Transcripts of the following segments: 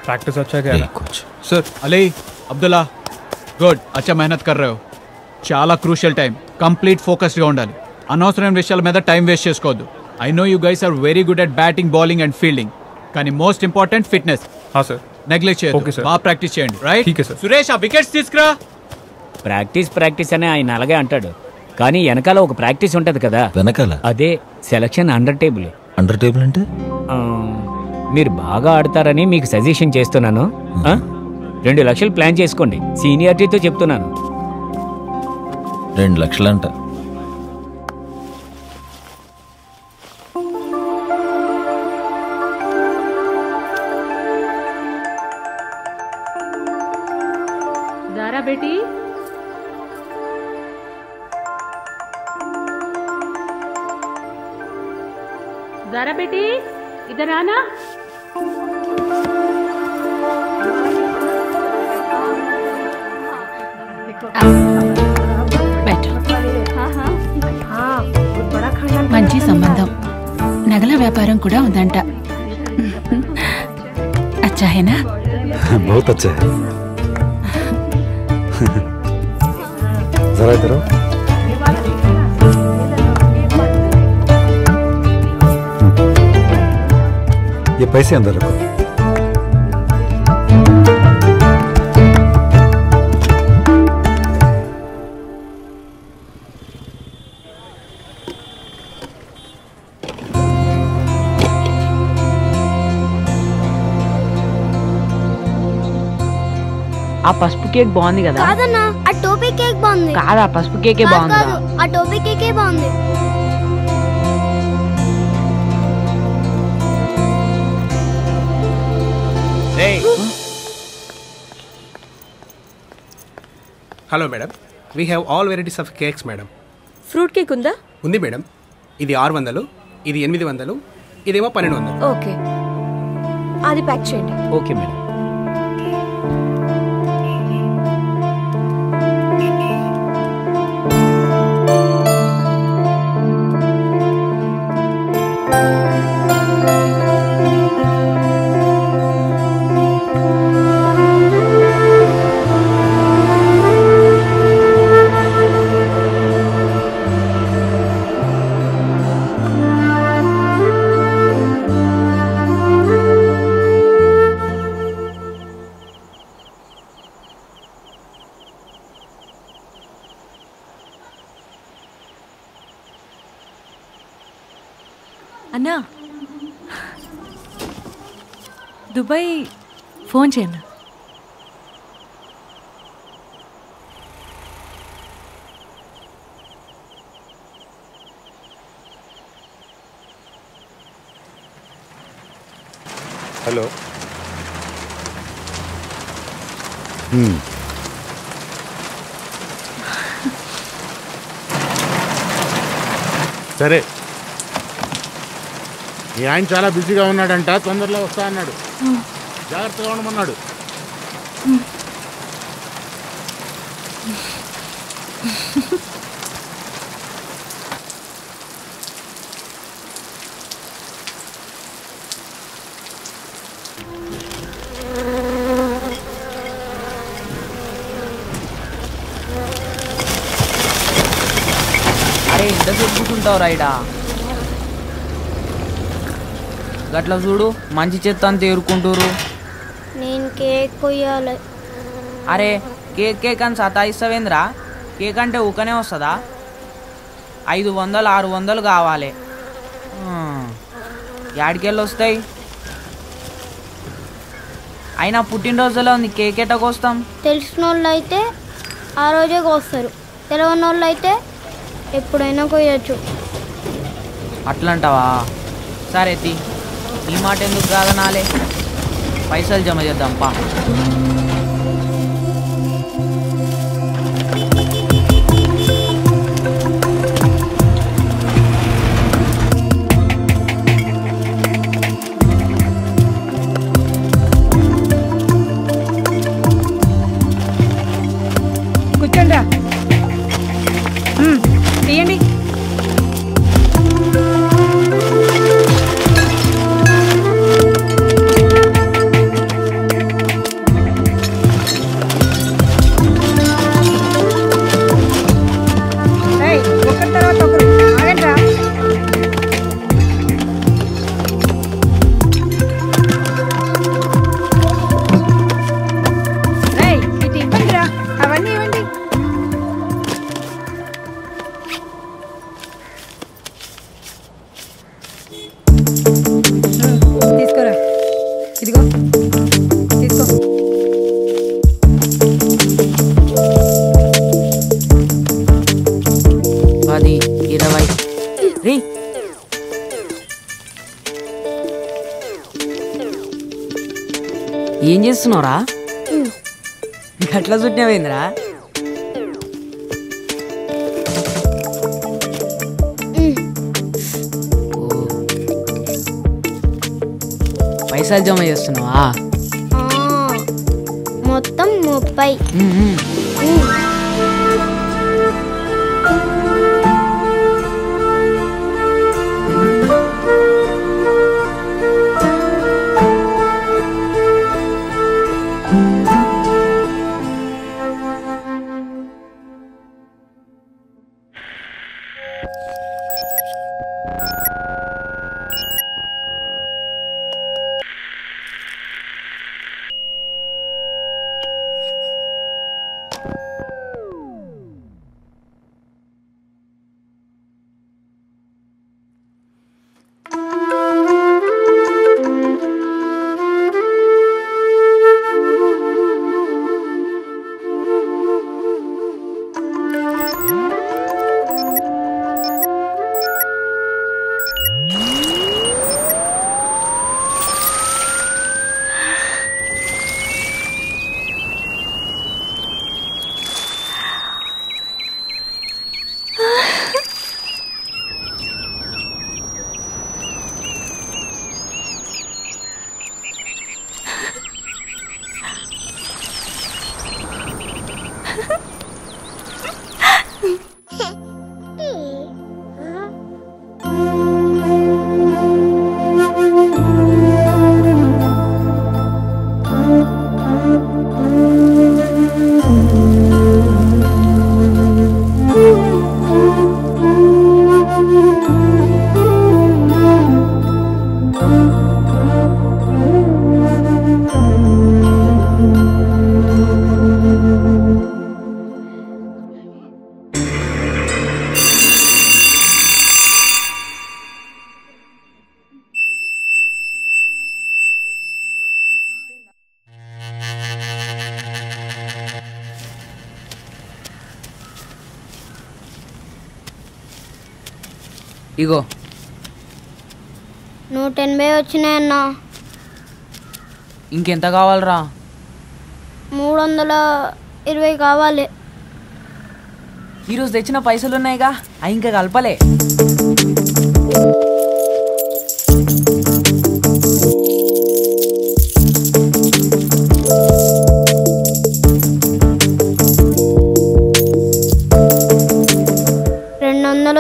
Practice अच्छा क्या कुछ सर अली अब्दुल्ला గుడ్ అచ్చా మెహనత్ కర్ రహే హో చాలా క్రూషియల్ టైం కంప్లీట్ ఫోకస్డ్గా ఉండాలి అనవసరమైన విషయాల మీద టైం వేస్ట్ చేసుకోవద్దు I know you guys are very good at batting bowling and fielding కానీ most important fitness sir neglect చేయొద్దు బాగా ప్రాక్టీస్ చేయండి రైట్ ठीक है सर సురేష్ ఆ వికెట్స్ తీసుకురా ప్రాక్టీస్ అనే ఆయన అలాగే అంటాడు కానీ వెనకాల ఒక ప్రాక్టీస్ ఉంటది కదా వెనకాల అదే సెలక్షన్ అండర్ టేబుల్ అంటే మీరు బాగా ఆడతారని మీకు సజెషన్ చేస్తున్నాను 2 లక్షలు ప్లాన్ చేసుకోండి సీనియారిటీతో చెప్తున్నాను 2 లక్షలంట ज़ारा बेटी ज़ारा बेटी इधर आना మంచి సంబంధం నగల వ్యాపారం కూడా ఉందంట अच्छा है ना बहुत अच्छा है जरा इधर आओ ये पैसे अंदर रखो ఆ పసుపు కేక్ బాగుంది కదా కాదన్నా ఆ టోపీ కేక్ బాగుంది కాదా పసుపు కేకే బాగుంది ఆ టోపీ కేకే బాగుంది hello madam we have all varieties of cakes madam fruit cake ఉందా ఉంది మేడం ఇది 600 ఇది 800 ఇదేమో 1200 ఓకే అది ప్యాక్ చేయండి ఓకే మేడం అన్నా దుబాయ్ ఫోన్ చేయన్నా हेलो సరే ఈ ఆయన చాలా బిజీగా ఉన్నాడంట తొందరలో వస్తా అన్నాడు జాగ్రత్తగా ఉండమన్నాడు అరే ఇంత చెప్పుకుంటావు రైడా గట్ల చూడు మంచి చెత్త అంతా ఏరుకుంటారు నేను కేక్ కొయ్యాలి అరే కేక్ అని సతాయిస్తావేంద్రా కేక్ అంటే ఊకనే వస్తుందా 500-600 కావాలి యాడికెళ్ళి వస్తాయి అయినా పుట్టినరోజులో ఉంది కేక్ ఎట్టకు వస్తాం తెలిసిన వాళ్ళు అయితే ఆ రోజే కోస్తారు తెలియని వాళ్ళు అయితే ఎప్పుడైనా కొయ్యచ్చు అట్లంటావా సరే తీ ఈ మాట ఎందుకు కాదనాలే పైసలు జమ చేద్దాం పా కూర్చోండి తీయండి తీసుకో. 10, 20 రే ఏం చేస్తున్నావురా? గట్ల చుట్టినవేంద్రా? పైసలు జమ చేస్తున్నావా? మొత్తం 30. ఇగో 180 వచ్చినాయన్నా. ఇంకెంత కావాలరా? 320 కావాలి. ఈరోజు తెచ్చిన పైసలు ఉన్నాయిగా, అవి ఇంకా కలపలే.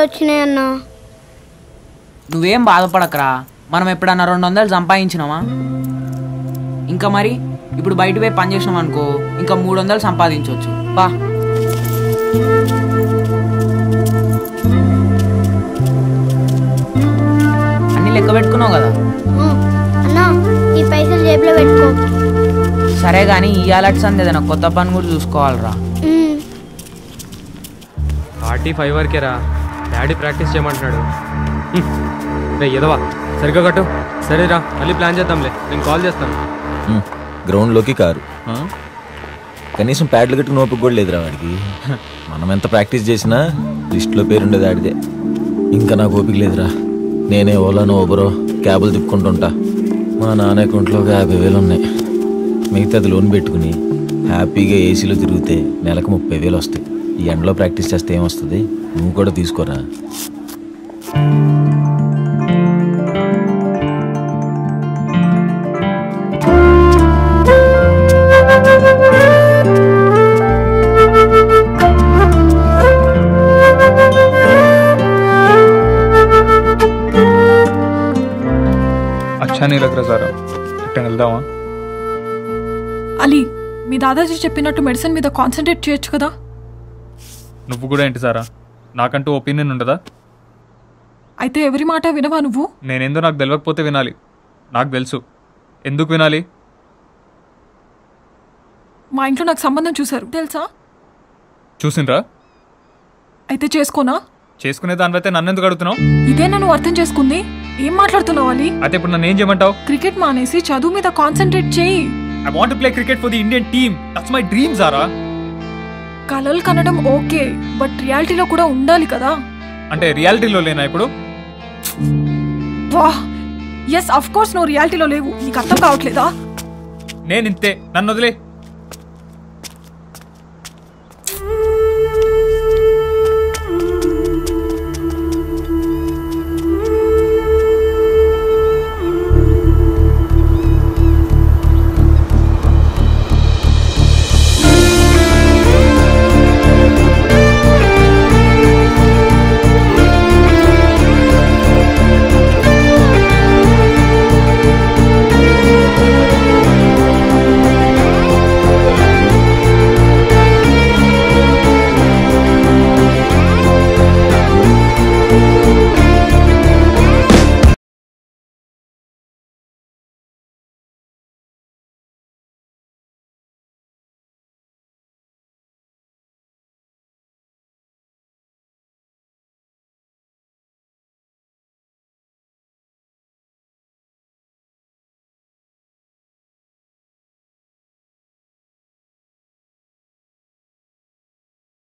వచ్చినాయన్నా. నువ్వేం బాధపడకరా, మనం ఎప్పుడన్నా 200 సంపాదించినామా? ఇంకా మరి ఇప్పుడు బయట పోయి పని చేసినాం అనుకో, ఇంకా 300 సంపాదించవచ్చు. బా అన్ని లెక్క పెట్టుకున్నావు కదా అన్నా, ఈ పైసలు జేబులో పెట్టుకో. సరే కానీ ఇయ్యాలటి సంది ఏదైనా కొత్త పని కూడా చూసుకోవాలరా. 45 వరకేరా, డాడీ ప్రాక్టీస్ చేయమంటున్నాడు. ఎదవా సరిగ్గా కట్టు. సరేరా, మళ్ళీ ప్లాన్ చేద్దాంలే, నేను కాల్ చేస్తాను. గ్రౌండ్లోకి కారు, కనీసం ప్యాడ్లు కట్టుకుని ఓపిక కూడా లేదురా వాడికి. మనం ఎంత ప్రాక్టీస్ చేసినా లిస్టులో పేరుండేది ఆడిదే. ఇంకా నాకు ఓపిక లేదురా. నేనే ఓలానో ఓబరో క్యాబులు తిప్పుకుంటుంటా. మా నాన్న అకౌంట్లో 50,000 ఉన్నాయి. మిగతాది లోన్ పెట్టుకుని హ్యాపీగా ఏసీలో తిరిగితే నెలకు 30,000 వస్తాయి. ఈ ఎండలో ప్రాక్టీస్ చేస్తే ఏమొస్తుంది? నువ్వు కూడా తీసుకోరా. अच्छा नहीं लग रहा सारा, इट्टा వెళ్దామా? అలీ, మీ దాదాజీ చెప్పినట్టు మెడిసిన్ మీద కాన్సన్ట్రేట్ చేయొచ్చు కదా. నువ్వు కూడా ఏంటి సారా, నాకంటూ ఒపీనియన్ ఉండదా? అయితే ఎవరి మాట వినవా నువ్వు? నేనేందో నాకు తెలియకపోతే వినాలి. నాకు తెలుసు ఎందుకు వినాలి. మా ఇంట్లో నాకు సంబంధం చూశారు తెలుసా? చూసిండ్రా? అయితే చేసుకోనా? చేసుకునే దానివైతే నన్ను ఎందుకు అడుగుతున్నావు? ఇదే నన్ను అర్థం చేసుకుంది. ఏం మాట్లాడుతున్నావు అలీ? అయితే ఇప్పుడు నన్ను ఏం చేయమంటావు? క్రికెట్ మానేసి చదువు మీద కాన్సన్ట్రేట్ చేయి. I want to play cricket for the Indian team. That's my dream Zara. కలలు కనడం ఓకే, బట్ రియాలిటీలో కూడా ఉండాలి కదా. అంటే రియాలిటీలో లేనా ఇప్పుడు? వాహ్, ఎస్ ఆఫ్ కోర్స్ నువ్వు రియాలిటీలో లేవు. నీకు అర్థం కావట్లేదా? నేను ఇంతే, నన్ను వదిలే.